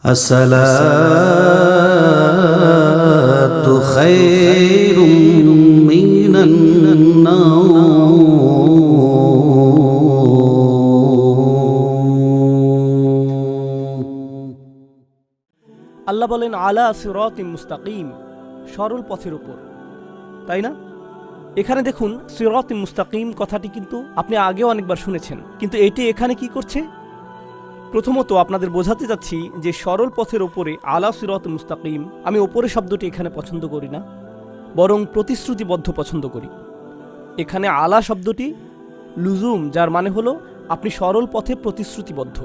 আসসালাতু খায়রুম মিনান নাওম। আল্লাহ বলেন আলা সিরাতিম মুস্তাকিম, সরল পথের উপর, তাই না? এখানে দেখুন সিরাতিম মুস্তাকিম কথাটি কিন্তু আপনি আগেও অনেকবার শুনেছেন, কিন্তু এটি এখানে কি করছে? প্রথমত আপনাদের বোঝাতে যাচ্ছি যে সরল পথের ওপরে আলা সিরাত মুস্তাকিম, আমি ওপরে শব্দটি এখানে পছন্দ করি না, বরং প্রতিশ্রুতিবদ্ধ পছন্দ করি। এখানে আলা শব্দটি লুজুম, যার মানে হলো আপনি সরল পথে প্রতিশ্রুতিবদ্ধ।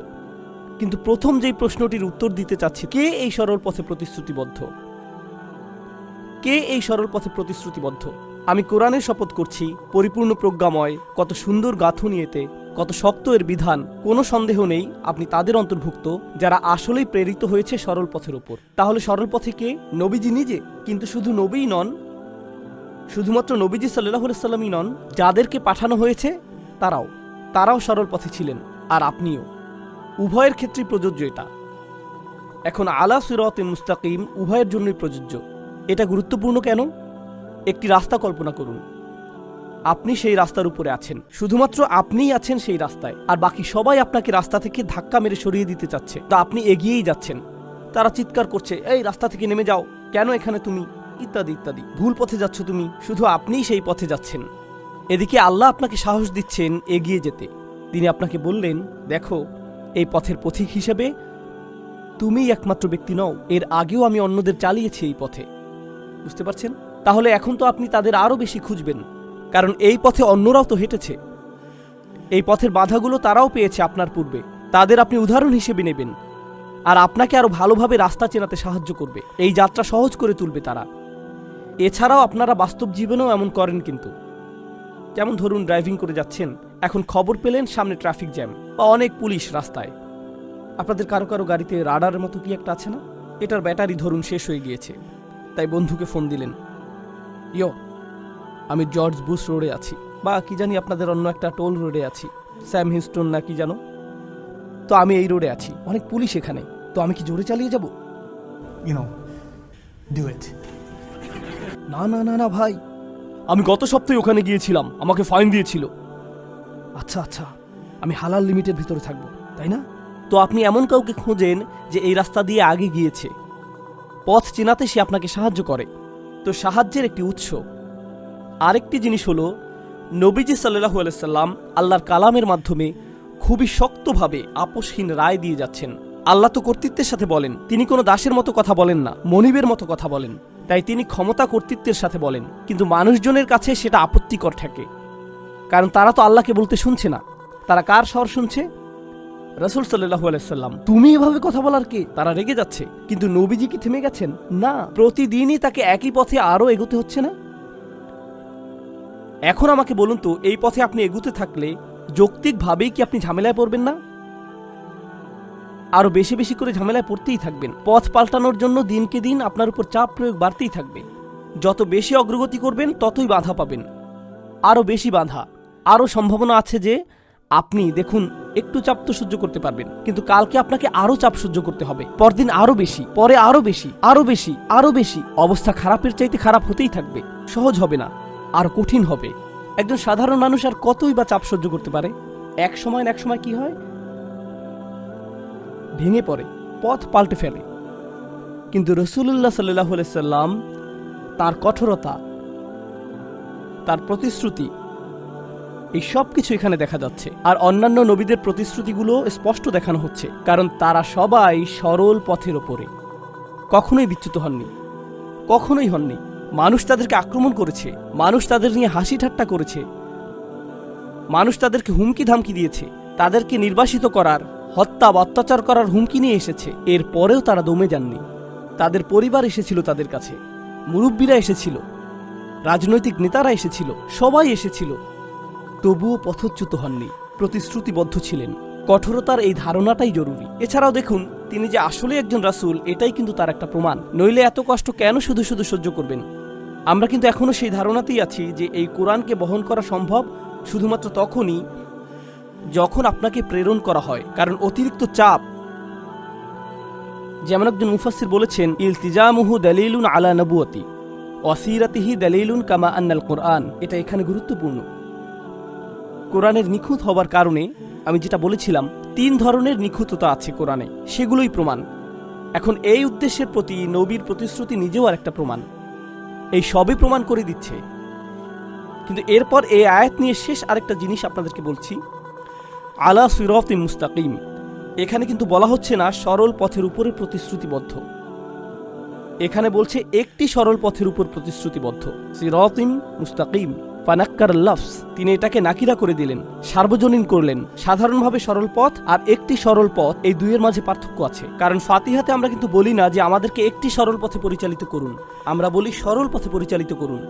কিন্তু প্রথম যেই প্রশ্নটির উত্তর দিতে চাচ্ছি, কে এই সরল পথে প্রতিশ্রুতিবদ্ধ? কে এই সরল পথে প্রতিশ্রুতিবদ্ধ? আমি কোরআনের শপথ করছি, পরিপূর্ণ প্রজ্ঞাময়, কত সুন্দর গাঁথুনি এতে, কত শক্ত এর বিধান। কোনো সন্দেহ নেই আপনি তাদের অন্তর্ভুক্ত যারা আসলেই প্রেরিত হয়েছে সরল পথের ওপর। তাহলে সরল পথে কে? নবীজি নিজে। কিন্তু শুধু নবীই নন, শুধুমাত্র নবীজি সাল্লাল্লাহু আলাইহি সাল্লামই নন, যাদেরকে পাঠানো হয়েছে তারাও সরল পথে ছিলেন, আর আপনিও। উভয়ের ক্ষেত্রেই প্রযোজ্য এটা। এখন আলা সিরাতিন মুস্তাকিম উভয়ের জন্যই প্রযোজ্য। এটা গুরুত্বপূর্ণ কেন? একটি রাস্তা কল্পনা করুন, আপনি সেই রাস্তার উপরে আছেন, শুধুমাত্র আপনিই আছেন সেই রাস্তায়, আর বাকি সবাই আপনাকে রাস্তা থেকে ধাক্কা মেরে সরিয়ে দিতে চাচ্ছে। তা আপনি এগিয়েই যাচ্ছেন, তারা চিৎকার করছে, এই রাস্তা থেকে নেমে যাও, কেন এখানে তুমি, ইত্যাদি ইত্যাদি। ভুল পথে যাচ্ছ তুমি, শুধু আপনিই সেই পথে যাচ্ছেন। এদিকে আল্লাহ আপনাকে সাহস দিচ্ছেন এগিয়ে যেতে। তিনি আপনাকে বললেন, দেখো, এই পথের পথিক হিসেবে তুমিই একমাত্র ব্যক্তি নও, এর আগেও আমি অন্যদের চালিয়েছি এই পথে। বুঝতে পারছেন? তাহলে এখন তো আপনি তাদের আরও বেশি খুঁজবেন, কারণ এই পথে অন্যরাও তো হেঁটেছে, এই পথের বাধাগুলো তারাও পেয়েছে আপনার পূর্বে। তাদের আপনি উদাহরণ হিসেবে নেবেন, আর আপনাকে আরো ভালোভাবে রাস্তা চেনাতে সাহায্য করবে, এই যাত্রা সহজ করে তুলবে তারা। এছাড়াও আপনারা বাস্তব জীবনেও এমন করেন কিন্তু। যেমন ধরুন ড্রাইভিং করে যাচ্ছেন, এখন খবর পেলেন সামনে ট্রাফিক জ্যাম বা অনেক পুলিশ রাস্তায়। আপনাদের কারো কারো গাড়িতে রাডারের মতো কি একটা আছে না, এটার ব্যাটারি ধরুন শেষ হয়ে গিয়েছে, তাই বন্ধুকে ফোন দিলেন, ইয়ো আমি জর্জ বুশ রোডে আছি, বা কি জানি আপনাদের অন্য একটা টোল রোডে আছি, স্যাম হিস্টন না কি জানো, তো আমি এই রোডে আছি, অনেক পুলিশ এখানে, তো আমি কি জোরে চালিয়ে যাব? Do it. না না না না ভাই, আমি গত সপ্তাহে ওখানে গিয়েছিলাম, আমাকে ফাইন দিয়েছিল। আচ্ছা আচ্ছা, আমি হালাল লিমিটের ভিতরে থাকবো, তাই না? তো আপনি এমন কাউকে খোঁজেন যে এই রাস্তা দিয়ে আগে গিয়েছে, পথ চেনাতে সে আপনাকে সাহায্য করে। তো সাহায্যের একটি উৎস। আরেকটি জিনিস হলো, নবীজি সাল্লাল্লাহু আলাইহি সাল্লাম আল্লাহর কালামের মাধ্যমে খুবই শক্তভাবে আপোষহীন রায় দিয়ে যাচ্ছেন। আল্লাহ তো কর্তৃত্বের সাথে বলেন, তিনি কোনো দাসের মতো কথা বলেন না, মনিবের মতো কথা বলেন। তাই তিনি ক্ষমতা কর্তৃত্বের সাথে বলেন, কিন্তু মানুষজনের কাছে সেটা আপত্তিকর থাকে, কারণ তারা তো আল্লাহকে বলতে শুনছে না। তারা কার স্বর শুনছে? রাসূল সাল্লাল্লাহু আলাইহি সাল্লাম। তুমি এভাবে কথা বলার কে? তারা রেগে যাচ্ছে। কিন্তু নবীজি কি থেমে গেছেন? না, প্রতিদিনই তাকে একই পথে আরো এগোতে হচ্ছে না? এখন আমাকে বলুন তো, এই পথে আপনি এগুতে থাকলে যৌক্তিকভাবেই কি আপনি ঝামেলায় পড়বেন না? আরো বেশি বেশি করে ঝামেলায় পড়তেই থাকবেন। পথ পাল্টানোর জন্য দিনকে দিন আপনার উপর চাপ প্রয়োগ বাড়তেই থাকবে। যত বেশি অগ্রগতি করবেন ততই বাধা পাবেন, আরো বেশি বাধা। আরো সম্ভাবনা আছে যে আপনি দেখুন একটু চাপ তো সহ্য করতে পারবেন, কিন্তু কালকে আপনাকে আরো চাপ সহ্য করতে হবে, পরদিন আরো বেশি, পরে আরো বেশি, আরো বেশি, আরো বেশি। অবস্থা খারাপের চাইতে খারাপ হতেই থাকবে, সহজ হবে না, আর কঠিন হবে। একজন সাধারণ মানুষ আর কতই বা চাপ সহ্য করতে পারে? এক সময় না এক সময় কি হয়? ভেঙে পড়ে, পথ পাল্টে ফেলে। কিন্তু রাসূলুল্লাহ সাল্লাল্লাহু আলাইহি সাল্লাম, তার কঠোরতা, তার প্রতিশ্রুতি, এই সব কিছু এখানে দেখা যাচ্ছে। আর অন্যান্য নবীদের প্রতিশ্রুতিগুলো স্পষ্ট দেখানো হচ্ছে, কারণ তারা সবাই সরল পথের ওপরে, কখনোই বিচ্যুত হননি, কখনোই হননি। মানুষ তাদেরকে আক্রমণ করেছে, মানুষ তাদের নিয়ে হাসি ঠাট্টা করেছে, মানুষ তাদেরকে হুমকি ধামকি দিয়েছে, তাদেরকে নির্বাসিত করার, হত্যা বা অত্যাচার করার হুমকি নিয়ে এসেছে। এরপরেও তারা দমে যাননি। তাদের পরিবার এসেছিল তাদের কাছে, মুরব্বীরা এসেছিল, রাজনৈতিক নেতারা এসেছিল, সবাই এসেছিল, তবুও পথচ্যুত হননি, প্রতিশ্রুতিবদ্ধ ছিলেন। কঠোরতার এই ধারণাটাই জরুরি। এছাড়াও দেখুন, তিনি যে আসলে একজন রাসূল, এটাই কিন্তু তার একটা প্রমাণ। নইলে এত কষ্ট কেন শুধু শুধু সহ্য করবেন? আমরা কিন্তু এখনো সেই ধারণাতেই আছি যে এই কোরআনকে বহন করা সম্ভব শুধুমাত্র তখনই যখন আপনাকে প্রেরণ করা হয়, কারণ অতিরিক্ত চাপ যেমন একজন মুফাসসির বলেছেন, ইলতিজামুহু দালিলুন আলা নবুয়তি ওয়াসিরাতিহি দালিলুন কামা আন্নাল কোরআন। এটা এখানে গুরুত্বপূর্ণ। কোরআনের নিখুঁত হবার কারণে আমি যেটা বলেছিলাম 3 ধরনের নিখুঁততা আছে কোরআনে, সেগুলোই প্রমাণ। এখন এই উদ্দেশ্যের প্রতি নবীর প্রতিশ্রুতি নিজেও আরেকটা প্রমাণ। এই সবই প্রমাণ করে দিচ্ছে। কিন্তু এরপর এই আয়াত নিয়ে শেষ আরেকটা জিনিস আপনাদেরকে বলছি, আলা সিরাতিন মুস্তাকিম। এখানে কিন্তু বলা হচ্ছে না সরল পথের উপরে প্রতিশ্রুতিবদ্ধ, এখানে বলছে একটি সরল পথের উপর প্রতিশ্রুতিবদ্ধ। সিরাতিন মুস্তাকিম ফানাক্কার লাফস, তিনি এটাকে নাকিরা করে দিলেন, সার্বজনীন করলেন। সাধারণভাবে সরল পথ আর একটি সরল পথ, এই দুইয়ের মাঝে পার্থক্য আছে। কারণ ফাতিহাতে আমরা কিন্তু বলি না যে আমাদেরকে একটি সরল পথে পরিচালিত করুন, আমরা বলি সরল পথে পরিচালিত করুন,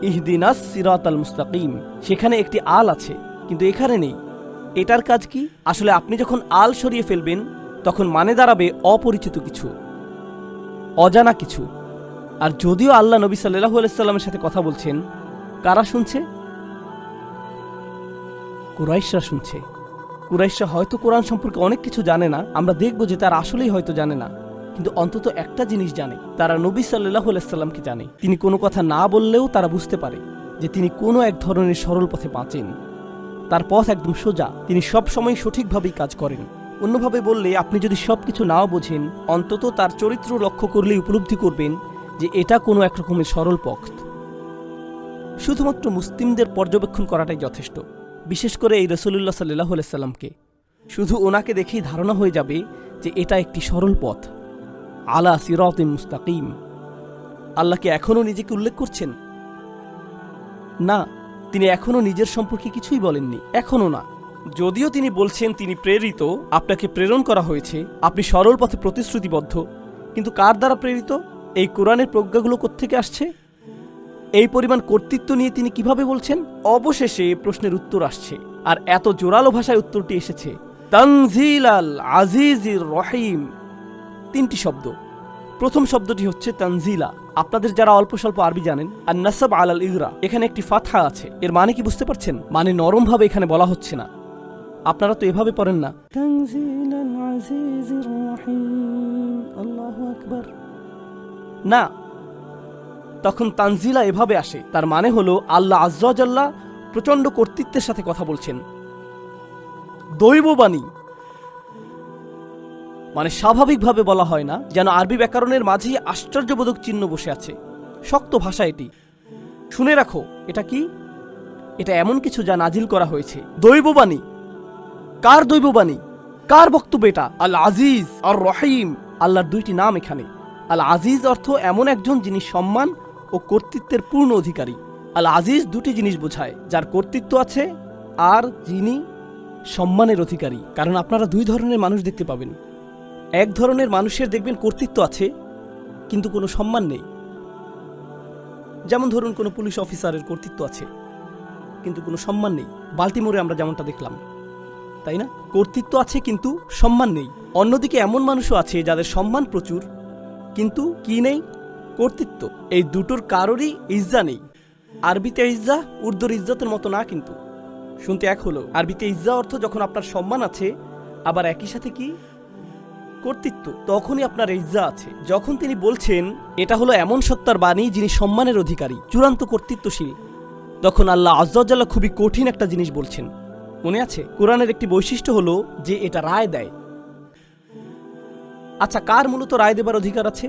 ইহদিনাস সিরাতাল মুস্তাকিম। সেখানে একটি আল আছে, কিন্তু এখানে নেই। এটার কাজ কি? আসলে আপনি যখন আল সরিয়ে ফেলবেন তখন মানে দাঁড়াবে অপরিচিত কিছু, অজানা কিছু। আর যদিও আল্লাহ নবী সাল্লাল্লাহু আলাইহি সাল্লামের সাথে কথা বলছেন, কারা শুনছে? কুরাইশরা শুনছে। কুরাইশরা হয়তো কোরআন সম্পর্কে অনেক কিছু জানে না, আমরা দেখব যে তারা আসলেই হয়তো জানে না, কিন্তু অন্তত একটা জিনিস জানে, তারা নবী সাল্লাল্লাহু আলাইহি সাল্লামকে জানে। তিনি কোনো কথা না বললেও তারা বুঝতে পারে যে তিনি কোনো এক ধরনের সরল পথে বাঁচেন, তার পথ একদম সোজা, তিনি সব সময় সঠিকভাবেই কাজ করেন। অন্যভাবে বললে, আপনি যদি সবকিছু নাও বোঝেন, অন্তত তার চরিত্র লক্ষ্য করলেই উপলব্ধি করবেন যে এটা কোনো এক রকমের সরল পথ। শুধুমাত্র মুসলিমদের পর্যবেক্ষণ করাটাই যথেষ্ট, বিশেষ করে এই রাসূলুল্লাহ সাল্লাল্লাহু আলাইহি সাল্লামকে। শুধু ওনাকে দেখেই ধারণা হয়ে যাবে যে এটা একটি সরল পথ, আলা সিরাতিন মুস্তাকিম। আল্লাহকে এখনও নিজেকে উল্লেখ করছেন না, তিনি এখনও নিজের সম্পর্কে কিছুই বলেননি, এখনও না। যদিও তিনি বলছেন তিনি প্রেরিত, আপনাকে প্রেরণ করা হয়েছে, আপনি সরল পথে প্রতিশ্রুতিবদ্ধ, কিন্তু কার দ্বারা প্রেরিত? এই কোরআনের প্রজ্ঞাগুলো কোত্থেকে আসছে? এই পরিমাণ কর্তৃত্ব নিয়ে তিনি কিভাবে বলছেন? অবশেষে প্রশ্নের উত্তর আসছে, আর এত জোরালো ভাষায় উত্তরটি এসেছে, তানজিলাল আজিজির রহিম। 3টি শব্দ। প্রথম শব্দটি হচ্ছে তানজিলা। আপনাদের যারা অল্প স্বল্প আরবি জানেন, আর নাসাব আলাল ইগরা, এখানে একটি ফাতহা আছে। এর মানে কি বুঝতে পারছেন? মানে নরম ভাবে এখানে বলা হচ্ছে না। আপনারা তো এভাবে পড়েন না, তানজিলাল আজিজির রহিম, আল্লাহু আকবার, না। তখন তানজিলা এভাবে আসে, তার মানে হলো আল্লাহ আজ্জা ওয়া জাল্লা প্রচন্ড কর্তৃত্বের সাথে কথা বলছেন। দৈববাণী মানে স্বাভাবিকভাবে বলা হয় না, যেন আরবি ব্যাকরণের মাঝেই আশ্চর্যবোধক চিহ্ন বসে আছে। শক্ত ভাষা এটি। শুনে রাখো, এটা কি? এটা এমন কিছু যা নাজিল করা হয়েছে। দৈববাণী। কার দৈববাণী? কার বক্তব্য এটা? আল আজিজ আর রহিম, আল্লাহর 2টি নাম এখানে। আল আজিজ অর্থ এমন একজন যিনি সম্মান ও কর্তৃত্বের পূর্ণ অধিকারী। আল আজিজ 2টি জিনিস বোঝায়, যার কর্তৃত্ব আছে আর যিনি সম্মানের অধিকারী। কারণ আপনারা 2 ধরনের মানুষ দেখতে পাবেন। এক ধরনের মানুষের দেখবেন কর্তৃত্ব আছে কিন্তু কোনো সম্মান নেই। যেমন ধরুন কোনো পুলিশ অফিসারের কর্তৃত্ব আছে কিন্তু কোনো সম্মান নেই। বাল্টিমোরে আমরা যেমনটা দেখলাম, তাই না? কর্তৃত্ব আছে কিন্তু সম্মান নেই। অন্যদিকে এমন মানুষও আছে যাদের সম্মান প্রচুর কিন্তু কি নেই? কর্তৃত্ব। এই দুটোর কারোরই ইজ্জা নেই। আরবিতে ইজ্জা উর্দুর ইজ্জতের মতো না, কিন্তু শুনতে এক হলো। আরবিতে ইজ্জা অর্থ যখন আপনার সম্মান আছে, আবার একই সাথে কি? কর্তৃত্ব। তখনই আপনার ইজ্জা আছে। যখন তিনি বলছেন এটা হলো এমন সত্তার বাণী যিনি সম্মানের অধিকারী, চূড়ান্ত কর্তৃত্বশীল, তখন আল্লাহ আজ্জা ওয়া জাল্লা খুবই কঠিন একটা জিনিস বলছেন। মনে আছে? কোরআনের একটি বৈশিষ্ট্য হলো যে এটা রায় দেয়। আচ্ছা, কার মূলত রায় দেবার অধিকার আছে?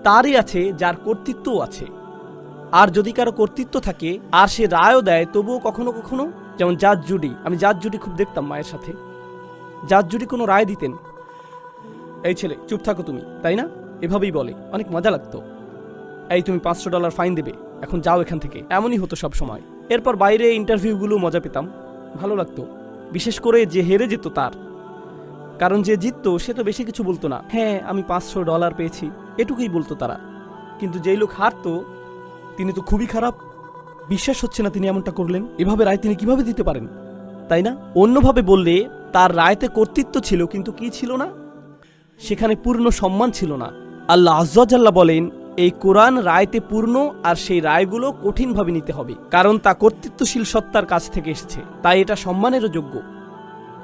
তারই আছে যার কর্তৃত্বও আছে। আর যদি কারো কর্তৃত্ব থাকে আর সে রায়ও দেয়, তবুও কখনো কখনো, যেমন জাজ জুডি, আমি জাজ জুডি খুব দেখতাম মায়ের সাথে। জাজ জুডি কোনো রায় দিতেন, এই ছেলে চুপ থাকো তুমি, তাই না? এভাবেই বলে, অনেক মজা লাগতো। এই তুমি $500 ফাইন দেবে, এখন যাও এখান থেকে, এমনই হতো সব সময়। এরপর বাইরে ইন্টারভিউগুলো মজা পেতাম, ভালো লাগতো। বিশেষ করে যে হেরে যেত তার, কারণ যে জিততো সে তো বেশি কিছু বলতো না, হ্যাঁ আমি $500 পেয়েছি, এটুকুই বলতো তারা। কিন্তু যেই লোক হারতো তিনি তো খুবই খারাপ। বিশ্বাস হচ্ছে না তিনি এমনটা করলেন। এভাবে রায় তিনি কিভাবে দিতে পারেন, তাই না? অন্যভাবে বললে তার রায়তে কর্তৃত্ব ছিল কিন্তু কি ছিল না? সেখানে পূর্ণ সম্মান ছিল না। আল্লাহ আজ্জা ওয়া জাল্লা বলেন এই কোরআন রায়তে পূর্ণ, আর সেই রায়গুলো কঠিনভাবে নিতে হবে, কারণ তা কর্তৃত্বশীল সত্তার কাছ থেকে এসেছে, তাই এটা সম্মানেরও যোগ্য।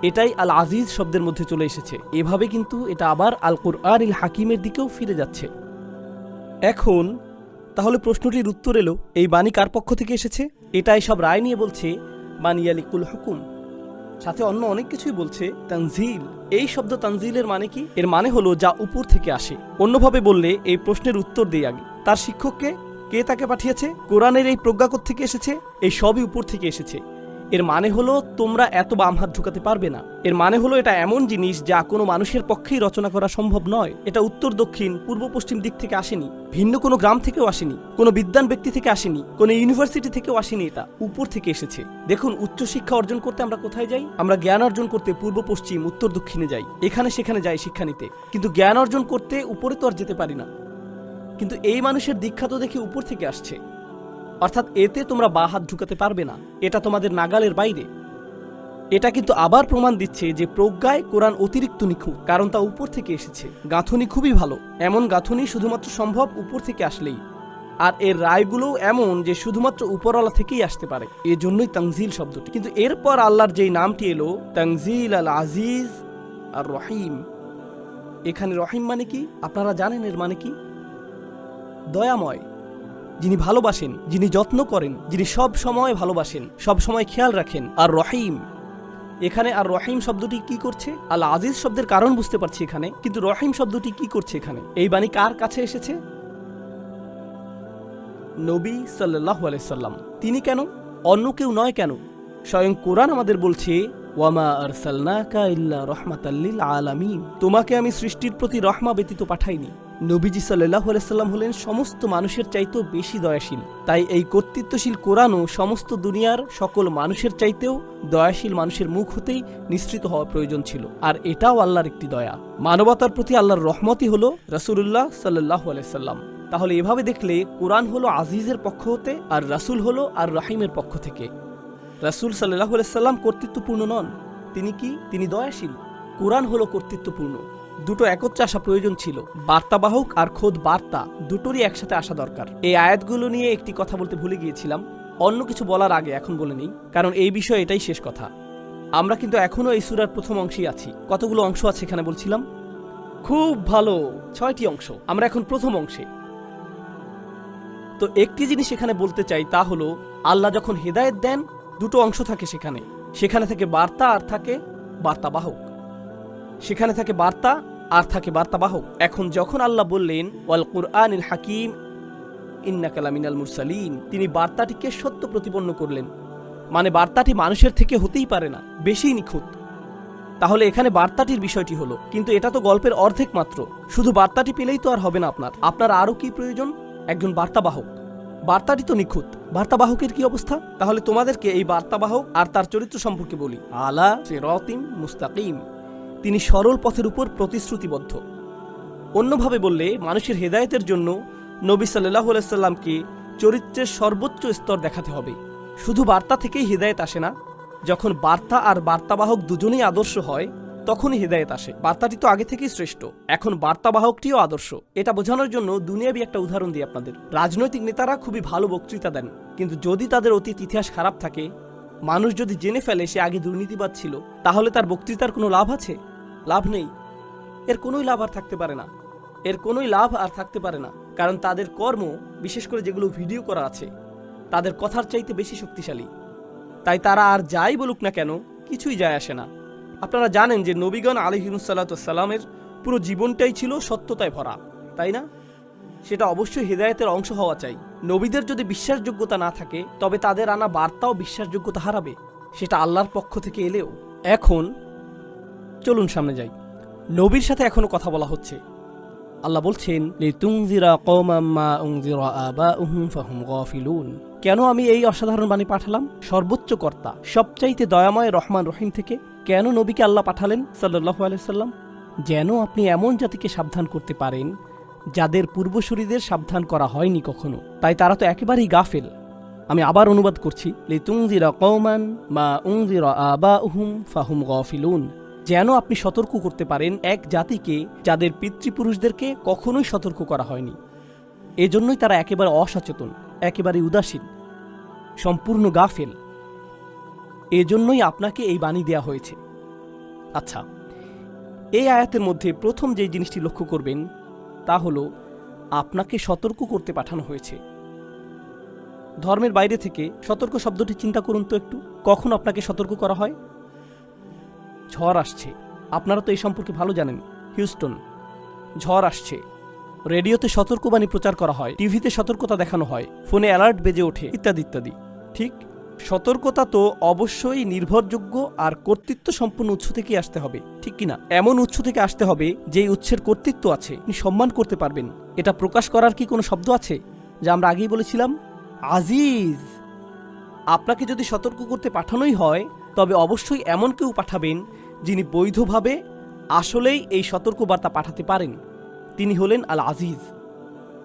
এটাই আল আজিজ শব্দের মধ্যে চলে এসেছে। এভাবে কিন্তু এটা আবার আল কুরআনিল হাকিমের দিকেও ফিরে যাচ্ছে। এখন তাহলে প্রশ্নটির উত্তর এলো, এই বাণী কার পক্ষ থেকে এসেছে? এটা সব রায় নিয়ে বলছে মানিয়ালিকুল হুকুম, সাথে অন্য অনেক কিছুই বলছে তানজিল। এই শব্দ তানজিলের মানে কি? এর মানে হলো যা উপর থেকে আসে। অন্যভাবে বললে এই প্রশ্নের উত্তর দেই আগে, তার শিক্ষককে, কে তাকে পাঠিয়েছে? কোরআনের এই প্রজ্ঞা থেকে এসেছে? এই সবই উপর থেকে এসেছে। এর মানে হলো তোমরা এত বাম হাত ঢুকাতে পারবে না। এর মানে হলো এটা এমন জিনিস যা কোনো মানুষের পক্ষেই রচনা করা সম্ভব নয়। এটা উত্তর দক্ষিণ পূর্ব পশ্চিম দিক থেকে আসেনি, ভিন্ন কোনো গ্রাম থেকেও আসেনি, কোনো বিদ্বান ব্যক্তি থেকে আসেনি, কোনো ইউনিভার্সিটি থেকেও আসেনি, এটা উপর থেকে এসেছে। দেখুন, উচ্চশিক্ষা অর্জন করতে আমরা কোথায় যাই? আমরা জ্ঞান অর্জন করতে পূর্ব পশ্চিম উত্তর দক্ষিণে যাই, এখানে সেখানে যাই শিক্ষা নিতে। কিন্তু জ্ঞান অর্জন করতে উপরে তো আর যেতে পারি না। কিন্তু এই মানুষের দীক্ষা তো দেখে উপর থেকে আসছে, অর্থাৎ এতে তোমরা বা হাত ঢুকাতে পারবে না, এটা তোমাদের নাগালের বাইরে। এটা কিন্তু আবার প্রমাণ দিচ্ছে যে প্রজ্ঞায় কোরআন অতিরিক্ত নিখুঁত, কারণ তা উপর থেকে এসেছে। গাঁথনি খুবই ভালো, এমন গাঁথনি শুধুমাত্র সম্ভব উপর থেকে আসলেই। আর এর রায়গুলোও এমন যে শুধুমাত্র উপরওয়ালা থেকেই আসতে পারে, এজন্যই তানজিল শব্দটি। কিন্তু এরপর আল্লাহর যেই নামটি এলো তানজিল আল আজিজ আর রহিম, এখানে রহিম মানে কি আপনারা জানেন? এর মানে কি? দয়াময়, যিনি ভালোবাসেন, যিনি যত্ন করেন, যিনি সব সময় ভালোবাসেন, সব সময় খেয়াল রাখেন। আর রহিম, এখানে আর রহিম শব্দটি কি করছে? আল আজিজ শব্দের কারণ বুঝতে পারছি এখানে, কিন্তু রহিম শব্দটি কি করছে এখানে? এই বাণী কার কাছে এসেছে? নবী সাল্লাল্লাহু আলাইহি সাল্লাম। তিনি কেন? অন্য কেউ নয় কেন? স্বয়ং কোরআন আমাদের বলছে ওয়ামা আরসালনাকা ইল্লা রাহমাতাল লিল আলামিন, তোমাকে আমি সৃষ্টির প্রতি রহমা ব্যতীত পাঠাইনি। নবীজি সাল্লাল্লাহু আলাইহি সাল্লাম হলেন সমস্ত মানুষের চাইতেও বেশি দয়াশীল। তাই এই কর্তৃত্বশীল কোরআনও সমস্ত দুনিয়ার সকল মানুষের চাইতেও দয়াশীল মানুষের মুখ হতেই নিঃসৃত হওয়া প্রয়োজন ছিল। আর এটাও আল্লাহর একটি দয়া। মানবতার প্রতি আল্লাহর রহমতই হলো রাসূলুল্লাহ সাল্লাল্লাহু আলাইহি সাল্লাম। তাহলে এভাবে দেখলে কোরআন হলো আজিজের পক্ষ হতে, আর রাসূল হলো আর রাহিমের পক্ষ থেকে। রাসূল সাল্লাল্লাহু আলাইহি সাল্লাম কর্তৃত্বপূর্ণ নন, তিনি কি? তিনি দয়াশীল। কোরআন হলো কর্তৃত্বপূর্ণ। দুটো একত্রে আসা প্রয়োজন ছিল, বার্তাবাহক আর খোদ বার্তা দুটোরই একসাথে আসা দরকার। এই আয়াতগুলো নিয়ে একটি কথা বলতে ভুলে গিয়েছিলাম, অন্য কিছু বলার আগে এখন বলে নিই, কারণ এই বিষয়ে এটাই শেষ কথা। আমরা কিন্তু এখনো এই সূরার প্রথম অংশেই আছি। কতগুলো অংশ আছে এখানে বলছিলাম? খুব ভালো, 6টি অংশ। আমরা এখন প্রথম অংশে। তো একটি জিনিস এখানে বলতে চাই, তা হলো আল্লাহ যখন হেদায়েত দেন দুটো অংশ থাকে সেখানে, সেখানে থাকে বার্তা আর থাকে বার্তাবাহক। সেখানে থাকে বার্তা আর থাকে বার্তাবাহক। এখন যখন আল্লাহ বললেন ওয়াল কুরআনিল হাকিম ইন্নাকা লামিনাল মুরসালিন, তিনি বার্তাটিকে সত্য প্রতিপন্ন করলেন। মানে বার্তাটি মানুষের থেকে হতেই পারে না, বেশি নিখুঁত। তাহলে এখানে বার্তাটির বিষয়টি হলো, কিন্তু এটা তো গল্পের অর্ধেক মাত্র। শুধু বার্তাটি পেলেই তো আর হবে না, আপনার আরও কি প্রয়োজন? একজন বার্তাবাহক। বার্তাটি তো নিখুঁত, বার্তাবাহকের কি অবস্থা? তাহলে তোমাদেরকে এই বার্তাবাহক আর তার চরিত্র সম্পর্কে বলি। আলা সিরাতিম মুস্তাকিম, তিনি সরল পথের উপর প্রতিশ্রুতিবদ্ধ। অন্যভাবে বললে মানুষের হেদায়েতের জন্য নবী সাল্লাল্লাহু আলাইহি সাল্লামকে চরিত্রের সর্বোচ্চ স্তর দেখাতে হবে। শুধু বার্তা থেকেই হেদায়েত আসে না, যখন বার্তা আর বার্তাবাহক দুজনেই আদর্শ হয় তখনই হেদায়েত আসে। বার্তাটি তো আগে থেকেই শ্রেষ্ঠ, এখন বার্তাবাহকটিও আদর্শ। এটা বোঝানোর জন্য দুনিয়াবি একটা উদাহরণ দিই আপনাদের। রাজনৈতিক নেতারা খুবই ভালো বক্তৃতা দেন, কিন্তু যদি তাদের অতীত ইতিহাস খারাপ থাকে, মানুষ যদি জেনে ফেলে সে আগে দুর্নীতিবাদ ছিল, তাহলে তার বক্তৃতার কোনো লাভ আছে? লাভ নেই। এর কোনোই লাভ আর থাকতে পারে না, কারণ তাদের কর্ম, বিশেষ করে যেগুলো ভিডিও করা আছে, তাদের কথার চাইতে বেশি শক্তিশালী। তাই তারা আর যাই বলুক না কেন, কিছুই যায় আসে না। আপনারা জানেন যে নবীগণ আলাইহিমুসাল্লামের পুরো জীবনটাই ছিল সত্যতায় ভরা, তাই না? সেটা অবশ্যই হেদায়েতের অংশ হওয়া চাই। নবীদের যদি বিশ্বাসযোগ্যতা না থাকে, তবে তাদের আনা বার্তাও বিশ্বাসযোগ্যতা হারাবে, সেটা আল্লাহর পক্ষ থেকে এলেও। এখন চলুন সামনে যাই। নবীর সাথে এখনো কথা বলা হচ্ছে। আল্লাহ বলছেন লিতুনজিরা কওমান মা উনজিরা আবাউহুম ফাহুম গাফিলুন, কেন আমি এই অসাধারণ বাণী পাঠালাম সর্বোচ্চ কর্তা, সবচাইতে দয়াময় রহমান রহিম থেকে? কেন নবীকে আল্লাহ পাঠালেন সাল্লাল্লাহু আলাইহি সাল্লাম? যেন আপনি এমন জাতিকে সাবধান করতে পারেন যাদের পূর্বসূরীদের সাবধান করা হয়নি কখনো, তাই তারা তো একেবারেই গাফেল। আমি আবার অনুবাদ করছি, লিতুনজিরা কওমান মা উনজিরা আবাউহুম ফাহুম গাফিলুন, যেন আপনি সতর্ক করতে পারেন এক জাতিকে যাদের পিতৃপুরুষদেরকে কখনোই সতর্ক করা হয়নি। এজন্যই তারা একেবারে অসচেতন, একেবারে উদাসীন, সম্পূর্ণ গাফেল। এজন্যই আপনাকে এই বাণী দেয়া হয়েছে। আচ্ছা, এই আয়াতের মধ্যে প্রথম যে জিনিসটি লক্ষ্য করবেন তা হলো আপনাকে সতর্ক করতে পাঠানো হয়েছে। ধর্মের বাইরে থেকে সতর্ক শব্দটি চিন্তা করুন তো একটু। কখন আপনাকে সতর্ক করা হয়? ঝড় আসছে, আপনারা তো এই সম্পর্কে ভালো জানেন। হিউস্টন, ঝড় আসছে, রেডিওতে সতর্কবাণী প্রচার করা হয়, টিভিতে সতর্কতা দেখানো হয়, ফোনে অ্যালার্ট বেজে ওঠে, ইত্যাদি ইত্যাদি। ঠিক, সতর্কতা তো অবশ্যই নির্ভরযোগ্য আর কর্তৃত্ব সম্পন্ন উৎস থেকে আসতে হবে, ঠিক কিনা? এমন উৎস থেকে আসতে হবে যেই উৎসের কর্তৃত্ব আছে, আপনি সম্মান করতে পারবেন। এটা প্রকাশ করার কি কোনো শব্দ আছে? যা আমরা আগেই বলেছিলাম, আজিজ। আপনাকে যদি সতর্ক করতে পাঠানোই হয় তবে অবশ্যই এমন কেউ পাঠাবেন যিনি বৈধভাবে আসলেই এই সতর্কবার্তা পাঠাতে পারেন। তিনি হলেন আল আজিজ।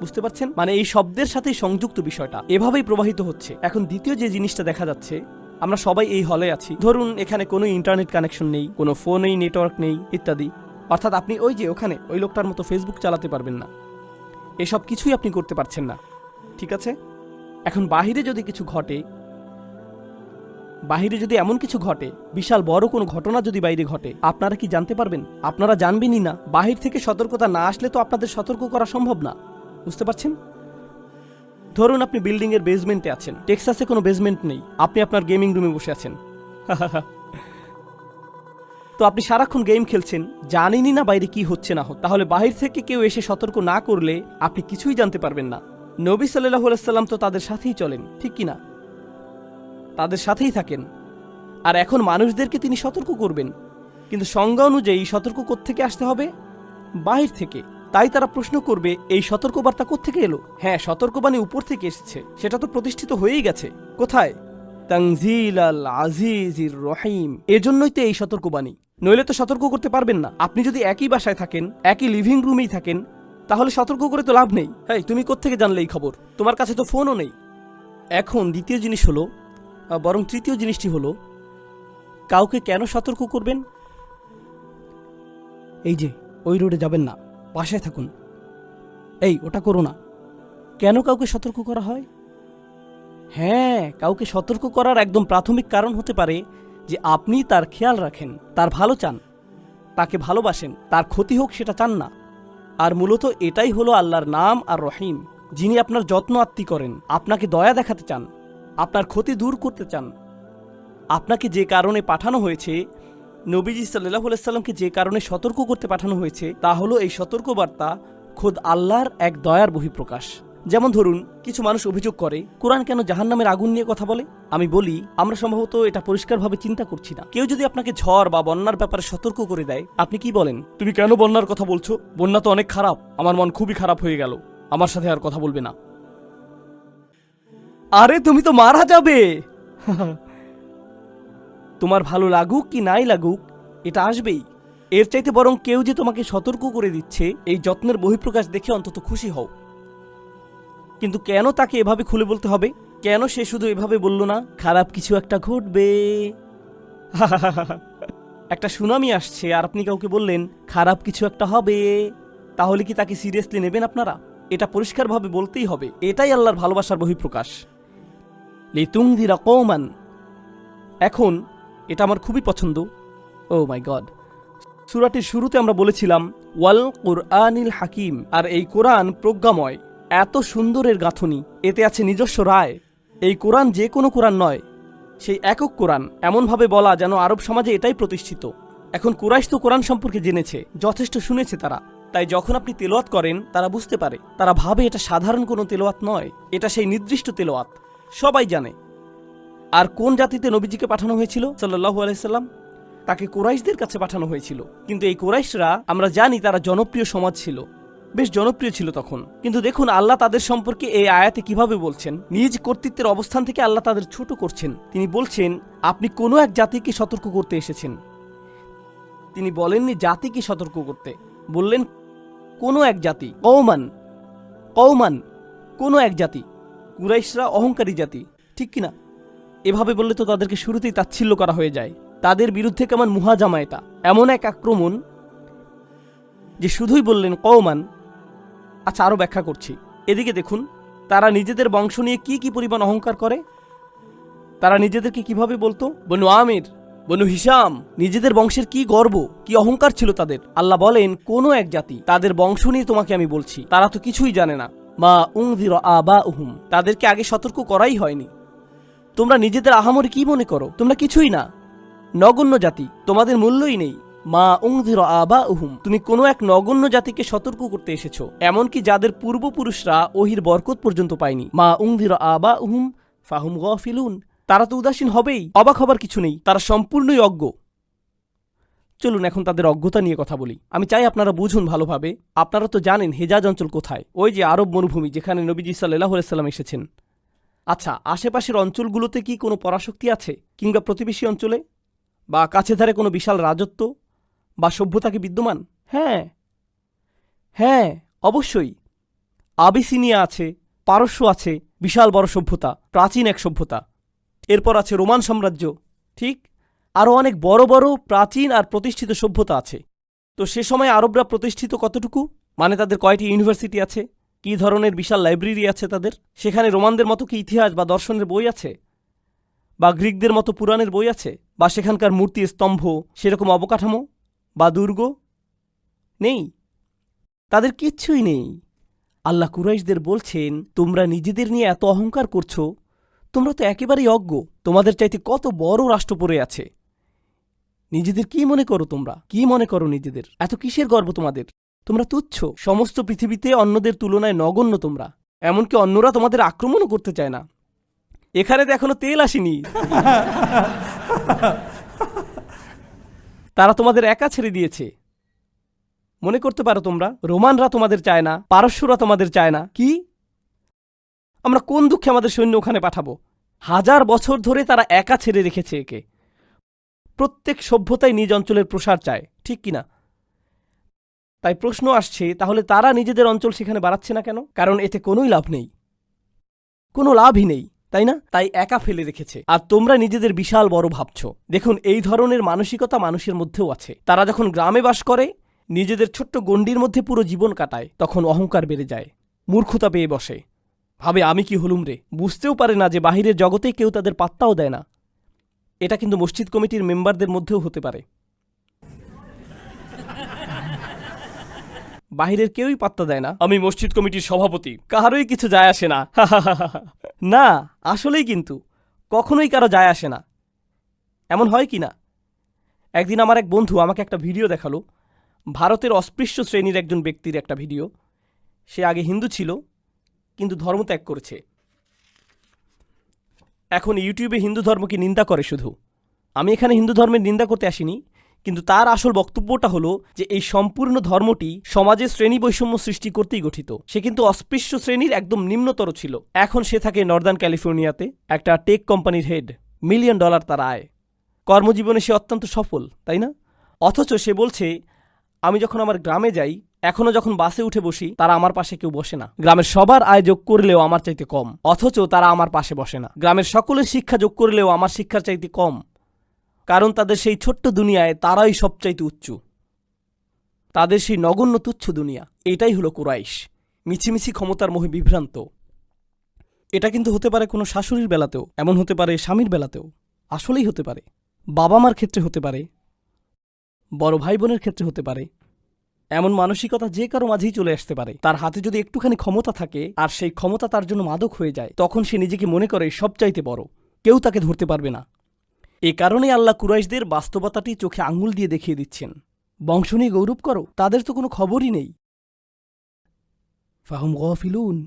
বুঝতে পারছেন? মানে এই শব্দের সাথেই সংযুক্ত বিষয়টা এভাবেই প্রবাহিত হচ্ছে। এখন দ্বিতীয় যে জিনিসটা দেখা যাচ্ছে, আমরা সবাই এই হলে আছি, ধরুন এখানে কোনো ইন্টারনেট কানেকশন নেই, কোনো ফোনেই নেটওয়ার্ক নেই, ইত্যাদি। অর্থাৎ আপনি ওই যে ওখানে ওই লোকটার মতো ফেসবুক চালাতে পারবেন না, এসব কিছুই আপনি করতে পারছেন না, ঠিক আছে? এখন বাহিরে যদি কিছু ঘটে, বাহিরে যদি এমন কিছু ঘটে, বিশাল বড় কোনো ঘটনা যদি বাইরে ঘটে, আপনারা কি জানতে পারবেন? আপনারা জানবেনই না। বাহির থেকে সতর্কতা না আসলে তো আপনাদের সতর্ক করা সম্ভব না। বুঝতে পারছেন? ধরুন আপনি বিল্ডিং এর বেসমেন্টে আছেন, টেক্সাসে কোনো বেসমেন্ট নেই, আপনি আপনার গেমিং রুমে বসে আছেন। তো আপনি সারাক্ষণ গেম খেলছেন, জানেনই না বাইরে কি হচ্ছে না হচ্ছে। তাহলে বাহির থেকে কেউ এসে সতর্ক না করলে আপনি কিছুই জানতে পারবেন না। নবী সাল্লাল্লাহু আলাইহি সাল্লাম তো তাদের সাথেই চলেন, ঠিক কিনা? তাদের সাথেই থাকেন, আর এখন মানুষদেরকে তিনি সতর্ক করবেন, কিন্তু সংজ্ঞা অনুযায়ী সতর্ক কোত্থেকে আসতে হবে? বাহির থেকে। তাই তারা প্রশ্ন করবে, এই সতর্কবার্তা কোত্থেকে এলো? হ্যাঁ, সতর্কবাণী উপর থেকে এসেছে, সেটা তো প্রতিষ্ঠিত হয়েই গেছে। কোথায়? তানজিল আল আজিজির রহিম। এজন্যই তো এই সতর্কবাণী, নইলে তো সতর্ক করতে পারবেন না। আপনি যদি একই বাসায় থাকেন, একই লিভিং রুমেই থাকেন, তাহলে সতর্ক করে তো লাভ নেই। হ্যাঁ, তুমি কোত্থেকে জানলে এই খবর? তোমার কাছে তো ফোনও নেই। এখন দ্বিতীয় জিনিস হলো, বরং তৃতীয় জিনিসটি হলো, কাউকে কেন সতর্ক করবেন? এই যে ওই রোডে যাবেন না, বাসায় থাকুন, এই ওটা করো না। কেন কাউকে সতর্ক করা হয়? হ্যাঁ, কাউকে সতর্ক করার একদম প্রাথমিক কারণ হতে পারে যে আপনি তার খেয়াল রাখেন, তার ভালো চান, তাকে ভালোবাসেন, তার ক্ষতি হোক সেটা চান না। আর মূলত এটাই হলো আল্লাহর নাম আর রহিম, যিনি আপনার যত্ন আত্তি করেন, আপনাকে দয়া দেখাতে চান, আপনার ক্ষতি দূর করতে চান। আপনাকে যে কারণে পাঠানো হয়েছে, নবীজি সাল্লাল্লাহু আলাইহি সাল্লামকে যে কারণে সতর্ক করতে পাঠানো হয়েছে, তা হলো এই সতর্কবার্তা খোদ আল্লাহর এক দয়ার বহিঃপ্রকাশ। যেমন ধরুন, কিছু মানুষ অভিযোগ করে কোরআন কেন জাহান্নামের আগুন নিয়ে কথা বলে। আমি বলি, আমরা সম্ভবত এটা পরিষ্কারভাবে চিন্তা করছি না। কেউ যদি আপনাকে ঝড় বা বন্যার ব্যাপারে সতর্ক করে দেয়, আপনি কি বলেন? তুমি কেন বন্যার কথা বলছো? বন্যা তো অনেক খারাপ, আমার মন খুবই খারাপ হয়ে গেল, আমার সাথে আর কথা বলবে না। আরে তুমি তো মারা যাবে। তোমার ভালো লাগুক কি নাই লাগুক, এটা আসবেই। এর চাইতে বরং কেউ যে তোমাকে সতর্ক করে দিচ্ছে, এই যত্নের বহিঃপ্রকাশ দেখে অন্তত খুশি হও। কিন্তু কেন তাকে এভাবে খুলে বলতে হবে? কেন সে শুধু এভাবে বলল না, খারাপ কিছু একটা ঘটবে? একটা সুনামি আসছে আর আপনি কাউকে বললেন খারাপ কিছু একটা হবে, তাহলে কি তাকে সিরিয়াসলি নেবেন আপনারা? এটা পরিষ্কারভাবে বলতেই হবে। এটাই আল্লাহর ভালোবাসার বহিঃপ্রকাশ। লিতুনযিরা কওমান। এখন এটা আমার খুবই পছন্দ। ও মাই গড, সূরাটির শুরুতে আমরা বলেছিলাম ওয়াল কুরআনিল হাকিম, আর এই কোরআন প্রজ্ঞাময়। এত সুন্দরের গাঁথনি, এতে আছে নিজস্ব রায়। এই কোরআন যে কোনো কোরআন নয়, সেই একক কোরআন, এমনভাবে বলা যেন আরব সমাজে এটাই প্রতিষ্ঠিত। এখন কুরাইশ তো কোরআন সম্পর্কে জেনেছে, যথেষ্ট শুনেছে তারা, তাই যখন আপনি তেলাওয়াত করেন তারা বুঝতে পারে, তারা ভাবে এটা সাধারণ কোনো তেলাওয়াত নয়, এটা সেই নির্দিষ্ট তেলাওয়াত, সবাই জানে। আর কোন জাতিতে নবীজিকে পাঠানো হয়েছিল সাল্লাল্লাহু আলাইহি সাল্লাম? তাকে কুরাইশদের কাছে পাঠানো হয়েছিল। কিন্তু এই কুরাইশরা, আমরা জানি তারা জনপ্রিয় সমাজ ছিল, বেশ জনপ্রিয় ছিল তখন। কিন্তু দেখুন আল্লাহ তাদের সম্পর্কে এই আয়াতে কিভাবে বলছেন। নিজ কর্তৃত্বের অবস্থান থেকে আল্লাহ তাদের ছোট করছেন। তিনি বলছেন, আপনি কোনো এক জাতিকে সতর্ক করতে এসেছেন। তিনি বলেননি জাতিকে সতর্ক করতে, বললেন কোনো এক জাতি। কওমান, কওমান, কোনো এক জাতি। কুরাইশরা অহংকারী জাতি, ঠিক কিনা? এভাবে বললে তো তাদেরকে শুরুতেই তাচ্ছিল্য করা হয়ে যায়। তাদের বিরুদ্ধে কেমন মুহাজামা এটা, এমন এক আক্রমণ যে শুধুই বললেন কওমান। আচ্ছা, আরো ব্যাখ্যা করছি। এদিকে দেখুন, তারা নিজেদের বংশ নিয়ে কি কি পরিমাণ অহংকার করে। তারা নিজেদেরকে কিভাবে বলতো? বনু আমির, বনু হিশাম নিজেদের বংশের কি গর্ব, কি অহংকার ছিল তাদের। আল্লাহ বলেন, কোনো এক জাতি, তাদের বংশ নিয়ে তোমাকে আমি বলছি, তারা তো কিছুই জানে না। মা উনযিরা আবাউহুম, তাদেরকে আগে সতর্ক করাই হয়নি। তোমরা নিজেদের আহামরি কি মনে করো? তোমরা কিছুই না, নগণ্য জাতি, তোমাদের মূল্যই নেই। মা উনযিরা আবাউহুম, তুমি কোনো এক নগণ্য জাতিকে সতর্ক করতে এসেছো, এমনকি যাদের পূর্বপুরুষরা ওহির বরকত পর্যন্ত পায়নি। মা উনযিরা আবাউহুম ফাহুম গাফিলুন, তারা তো উদাসীন হবেই, অবাক হবার কিছু নেই, তারা সম্পূর্ণই অজ্ঞ। চলুন এখন তাদের অজ্ঞতা নিয়ে কথা বলি। আমি চাই আপনারা বুঝুন ভালোভাবে। আপনারা তো জানেন হেজাজ অঞ্চল কোথায়, ওই যে আরব মরুভূমি যেখানে নবীজি সাল্লাল্লাহু আলাইহি সাল্লাম এসেছেন। আচ্ছা, আশেপাশের অঞ্চলগুলোতে কি কোনো পরাশক্তি আছে, কিংবা প্রতিবেশী অঞ্চলে বা কাছে ধারে কোনো বিশাল রাজত্ব বা সভ্যতা কি বিদ্যমান? হ্যাঁ হ্যাঁ, অবশ্যই। আবিসিনিয়া আছে, পারস্য আছে, বিশাল বড় সভ্যতা, প্রাচীন এক সভ্যতা। এরপর আছে রোমান সাম্রাজ্য, ঠিক? আরও অনেক বড় বড় প্রাচীন আর প্রতিষ্ঠিত সভ্যতা আছে। তো সে সময় আরবরা প্রতিষ্ঠিত কতটুকু? মানে তাদের কয়টি ইউনিভার্সিটি আছে, কী ধরনের বিশাল লাইব্রেরি আছে তাদের? সেখানে রোমানদের মতো কি ইতিহাস বা দর্শনের বই আছে, বা গ্রিকদের মতো পুরাণের বই আছে, বা সেখানকার মূর্তি স্তম্ভ সেরকম অবকাঠামো বা দুর্গ? নেই, তাদের কিচ্ছুই নেই। আল্লাহ কুরাইশদের বলছেন, তোমরা নিজেদের নিয়ে এত অহংকার করছো, তোমরা তো একেবারেই অজ্ঞ, তোমাদের চাইতে কত বড় রাষ্ট্র পড়ে আছে। নিজেদের কি মনে করো? তোমরা কি মনে করো নিজেদের? এত কিসের গর্ব তোমাদের? তোমরা তুচ্ছ, সমস্ত পৃথিবীতে অন্যদের তুলনায় নগণ্য তোমরা। এমনকি অন্যরা তোমাদের আক্রমণও করতে চায় না। এখানে তো এখনো তেল আসেনি। তারা তোমাদের একা ছেড়ে দিয়েছে। মনে করতে পারো তোমরা রোমানরা তোমাদের চায় না, পারস্যরা তোমাদের চায় না। কি? আমরা কোন দুঃখে আমাদের সৈন্য ওখানে পাঠাবো? 1000 বছর ধরে তারা একা ছেড়ে রেখেছে একে। প্রত্যেক সভ্যতাই নিজ অঞ্চলের প্রসার চায়, ঠিক কিনা? তাই প্রশ্ন আসছে, তাহলে তারা নিজেদের অঞ্চল সেখানে বাড়াচ্ছে না কেন? কারণ এতে কোনোই লাভ নেই, কোনো লাভই নেই, তাই না? তাই একা ফেলে রেখেছে। আর তোমরা নিজেদের বিশাল বড় ভাবছ। দেখুন, এই ধরনের মানসিকতা মানুষের মধ্যেও আছে। তারা যখন গ্রামে বাস করে, নিজেদের ছোট্ট গণ্ডির মধ্যে পুরো জীবন কাটায়, তখন অহংকার বেড়ে যায়, মূর্খতা পেয়ে বসে, ভাবে আমি কি হলুম রে। বুঝতেও পারে না যে বাহিরের জগতে কেউ তাদের পাত্তাও দেয় না। এটা কিন্তু মসজিদ কমিটির মেম্বারদের মধ্যেও হতে পারে। বাহিরের কেউই পাত্তা দেয় না, আমি মসজিদ কমিটির সভাপতি, কারোই কিছু যায় আসে না। না, আসলেই কিন্তু কখনোই কারো যায় আসে না। এমন হয় কি না? একদিন আমার এক বন্ধু আমাকে একটা ভিডিও দেখালো, ভারতের অস্পৃশ্য শ্রেণীর একজন ব্যক্তির একটা ভিডিও। সে আগে হিন্দু ছিল, কিন্তু ধর্ম ত্যাগ করেছে। এখন ইউটিউবে হিন্দু ধর্মকে নিন্দা করে শুধু। আমি এখানে হিন্দু ধর্মের নিন্দা করতে আসিনি, কিন্তু তার আসল বক্তব্যটা হলো যে এই সম্পূর্ণ ধর্মটি সমাজে শ্রেণী বৈষম্য সৃষ্টি করতেই গঠিত। সে কিন্তু অস্পৃশ্য শ্রেণীর একদম নিম্নতর ছিল। এখন সে থাকে নর্দার্ন ক্যালিফোর্নিয়াতে, একটা টেক কোম্পানির হেড, $1 মিলিয়ন তার আয়, কর্মজীবনে সে অত্যন্ত সফল, তাই না? অথচ সে বলছে, আমি যখন আমার গ্রামে যাই, এখনো যখন বাসে উঠে বসি, তারা আমার পাশে কেউ বসে না। গ্রামের সবার আয় যোগ করলেও আমার চাইতে কম, অথচ তারা আমার পাশে বসে না। গ্রামের সকলের শিক্ষা যোগ করলেও আমার শিক্ষার চাইতে কম, কারণ তাদের সেই ছোট্ট দুনিয়ায় তারাই সবচাইতে উচ্চ, তাদের সেই নগণ্য তুচ্ছ দুনিয়া। এটাই হলো কুরাইশ, মিছিমিছি ক্ষমতার মোহে বিভ্রান্ত। এটা কিন্তু হতে পারে কোনো শাশুড়ির বেলাতেও, এমন হতে পারে স্বামীর বেলাতেও, আসলেই হতে পারে, বাবা মার ক্ষেত্রে হতে পারে, বড় ভাই বোনের ক্ষেত্রে হতে পারে। এমন মানসিকতা যে কারো মাঝেই চলে আসতে পারে। তার হাতে যদি একটুখানি ক্ষমতা থাকে আর সেই ক্ষমতা তার জন্য মাদক হয়ে যায়, তখন সে নিজেকে মনে করে সবচাইতে বড়, কেউ তাকে ধরতে পারবে না। এ কারণেই আল্লাহ কুরাইশদের বাস্তবতাটি চোখে আঙুল দিয়ে দেখিয়ে দিচ্ছেন। বংশ নিয়ে গৌরব করো, তাদের তো কোনো খবরই নেই। ফাহুম গাফিলুন।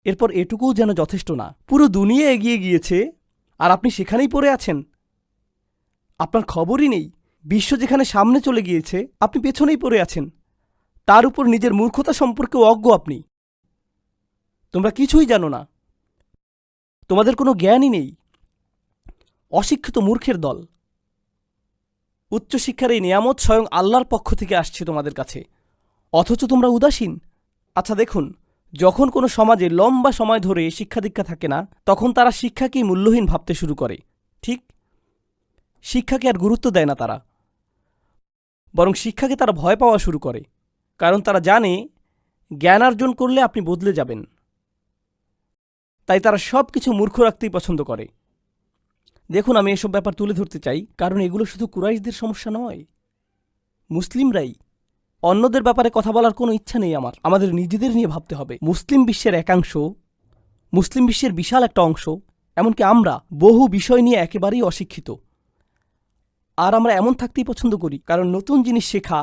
এরপর এটুকুও যেন যথেষ্ট না, পুরো দুনিয়া এগিয়ে গিয়েছে আর আপনি সেখানেই পড়ে আছেন, আপনার খবরই নেই। বিশ্ব যেখানে সামনে চলে গিয়েছে, আপনি পেছনেই পড়ে আছেন। তার উপর নিজের মূর্খতা সম্পর্কেও অজ্ঞ আপনি। তোমরা কিছুই জানো না, তোমাদের কোনো জ্ঞানই নেই। অশিক্ষিত মূর্খের দল। উচ্চশিক্ষার এই নিয়ামত স্বয়ং আল্লাহর পক্ষ থেকে আসছে তোমাদের কাছে, অথচ তোমরা উদাসীন। আচ্ছা দেখুন, যখন কোনো সমাজে লম্বা সময় ধরে শিক্ষা দীক্ষা থাকে না, তখন তারা শিক্ষাকেই মূল্যহীন ভাবতে শুরু করে, ঠিক? শিক্ষাকে আর গুরুত্ব দেয় না তারা, বরং শিক্ষাকে তারা ভয় পাওয়া শুরু করে। কারণ তারা জানে জ্ঞান অর্জন করলে আপনি বদলে যাবেন। তাই তারা সব কিছু মূর্খ রাখতেই পছন্দ করে। দেখুন, আমি এসব ব্যাপার তুলে ধরতে চাই কারণ এগুলো শুধু কুরাইশদের সমস্যা নয়, মুসলিমরাই। অন্যদের ব্যাপারে কথা বলার কোনো ইচ্ছা নেই আমার, আমাদের নিজেদের নিয়ে ভাবতে হবে। মুসলিম বিশ্বের একাংশ, মুসলিম বিশ্বের বিশাল একটা অংশ, এমনকি আমরা বহু বিষয় নিয়ে একেবারেই অশিক্ষিত। আর আমরা এমন থাকতেই পছন্দ করি, কারণ নতুন জিনিস শেখা,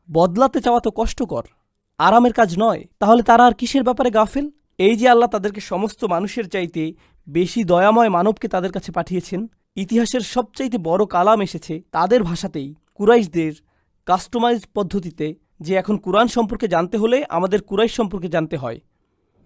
বদলাতে চাওয়া তো কষ্টকর, আরামের কাজ নয়। তাহলে তারা আর কিসের ব্যাপারে গাফেল? এই যে আল্লাহ তাদেরকে সমস্ত মানুষের চাইতে বেশি দয়াময় মানবকে তাদের কাছে পাঠিয়েছেন, ইতিহাসের সবচাইতে বড় কালাম এসেছে তাদের ভাষাতেই, কুরাইশদের কাস্টমাইজড পদ্ধতিতে, যে এখন কুরআন সম্পর্কে জানতে হলে আমাদের কুরাইশ সম্পর্কে জানতে হয়।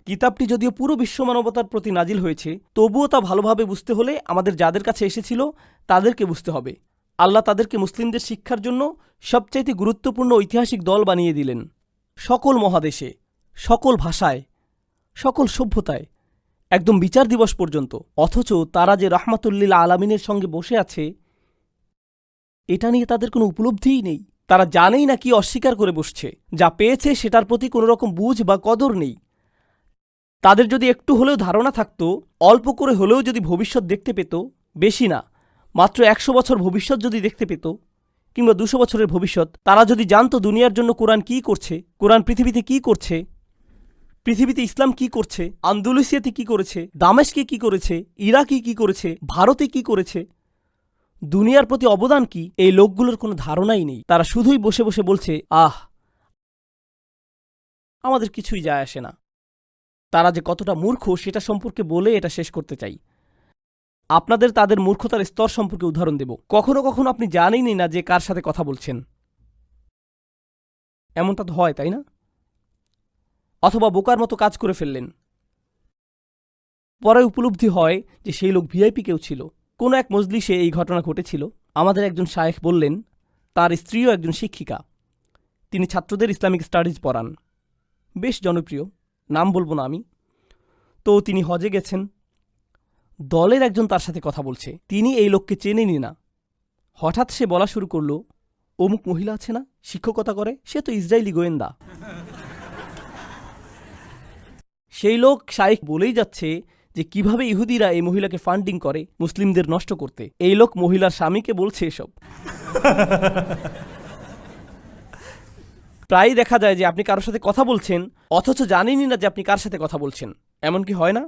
কিতাবটি যদিও পুরো বিশ্ব মানবতার প্রতি নাজিল হয়েছে, তবুও তা ভালোভাবে বুঝতে হলে আমাদের যাদের কাছে এসেছিল তাদেরকে বুঝতে হবে। আল্লাহ তাদেরকে মুসলিমদের শিক্ষার জন্য সবচাইতে গুরুত্বপূর্ণ ঐতিহাসিক দল বানিয়ে দিলেন, সকল মহাদেশে, সকল ভাষায়, সকল সভ্যতায়, একদম বিচার দিবস পর্যন্ত। অথচ তারা যে রাহমাতুল্লিল আলামিনের সঙ্গে বসে আছে, এটা নিয়ে তাদের কোনো উপলব্ধিই নেই। তারা জানেই না কি অস্বীকার করে বসছে, যা পেয়েছে সেটার প্রতি কোনো রকম বুঝ বা কদর নেই। তাদের যদি একটু হলেও ধারণা থাকত, অল্প করে হলেও যদি ভবিষ্যৎ দেখতে পেত, বেশি না, মাত্র 100 বছর ভবিষ্যৎ যদি দেখতে পেত, কিংবা 200 বছরের ভবিষ্যৎ, তারা যদি জানতো দুনিয়ার জন্য কোরআন কি করছে, কোরআন পৃথিবীতে কি করছে, পৃথিবীতে ইসলাম কি করছে, আন্দোলুসিয়াতে কি করেছে, দামেস্কে কি করেছে, ইরাকে কি করেছে, ভারতে কি করেছে, দুনিয়ার প্রতি অবদান কি, এই লোকগুলোর কোনো ধারণাই নেই। তারা শুধুই বসে বসে বলছে, আহ, আমাদের কিছুই যায় আসে না। তারা যে কতটা মূর্খ সেটা সম্পর্কে বলে এটা শেষ করতে চাই। আপনাদের তাদের মূর্খতার স্তর সম্পর্কে উদাহরণ দেব। কখনো কখনো আপনি জানেনই না যে কার সাথে কথা বলছেন, এমনটা তো হয়, তাই না? অথবা বোকার মতো কাজ করে ফেললেন, পরে উপলব্ধি হয় যে সেই লোক ভিআইপি কেউ ছিল। কোনো এক মজলিসে এই ঘটনা ঘটেছিল। আমাদের একজন শায়েখ বললেন তার স্ত্রীও একজন শিক্ষিকা, তিনি ছাত্রদের ইসলামিক স্টাডিজ পড়ান, বেশ জনপ্রিয়, নাম বলবো না আমি। তো তিনি হজে গেছেন, দলের একজন তার সাথে কথা বলছে, তিনি এই লোককে চেনেনি না। হঠাৎ সে বলা শুরু করল, অমুক মহিলা আছে না, শিক্ষকতা করে, সে তো ইসরায়েলি গোয়েন্দা। সেই লোক শায়েখ বলেই যাচ্ছে যে কিভাবে ইহুদিরা এই মহিলাকে ফান্ডিং করে মুসলিমদের নষ্ট করতে। এই লোক মহিলার স্বামীকে বলছে এসব। প্রায়ই দেখা যায় যে আপনি কারোর সাথে কথা বলছেন অথচ জানেনই না যে আপনি কার সাথে কথা বলছেন। এমন কি হয় না?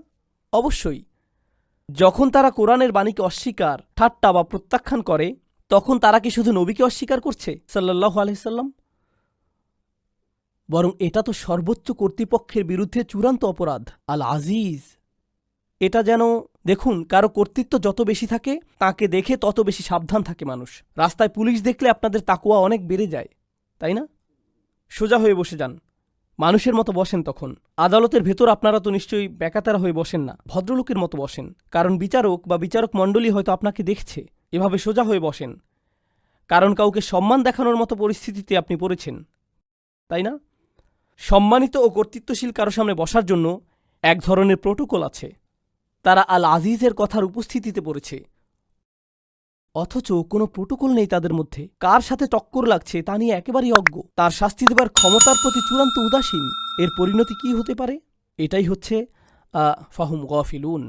অবশ্যই। যখন তারা কোরআনের বাণীকে অস্বীকার, ঠাট্টা বা প্রত্যাখ্যান করে, তখন তারা কি শুধু নবীকে অস্বীকার করছে সাল্লাল্লাহু আলাইহি সাল্লাম? বরং এটা তো সর্বোচ্চ কর্তৃপক্ষের বিরুদ্ধে চূড়ান্ত অপরাধ, আল আজিজ। এটা যেন, দেখুন, কারো কর্তৃত্ব যত বেশি থাকে তাকে দেখে তত বেশি সাবধান থাকে মানুষ। রাস্তায় পুলিশ দেখলে আপনাদের তাকওয়া অনেক বেড়ে যায়, তাই না? সোজা হয়ে বসে যান, মানুষের মতো বসেন। তখন আদালতের ভেতর আপনারা তো নিশ্চয়ই বেকাতারা হয়ে বসেন না, ভদ্রলোকের মতো বসেন, কারণ বিচারক বা বিচারক মণ্ডলী হয়তো আপনাকে দেখছে। এভাবে সোজা হয়ে বসেন, কারণ কাউকে সম্মান দেখানোর মতো পরিস্থিতিতে আপনি পড়েছেন, তাই না? সম্মানিত ও কর্তৃত্বশীল কারো সামনে বসার জন্য এক ধরনের প্রোটোকল আছে। তারা আল আজিজের কথার উপস্থিতিতে পড়েছে, অথচ কোনো প্রোটোকল নেই তাদের মধ্যে। কার সাথে টক্কর লাগছে তা নিয়ে একেবারেই অজ্ঞ, তার শাস্তি দেবার ক্ষমতার প্রতি চূড়ান্ত উদাসীন। এর পরিণতি কি হতে পারে? এটাই হচ্ছে ফাহুম গাফিলুন।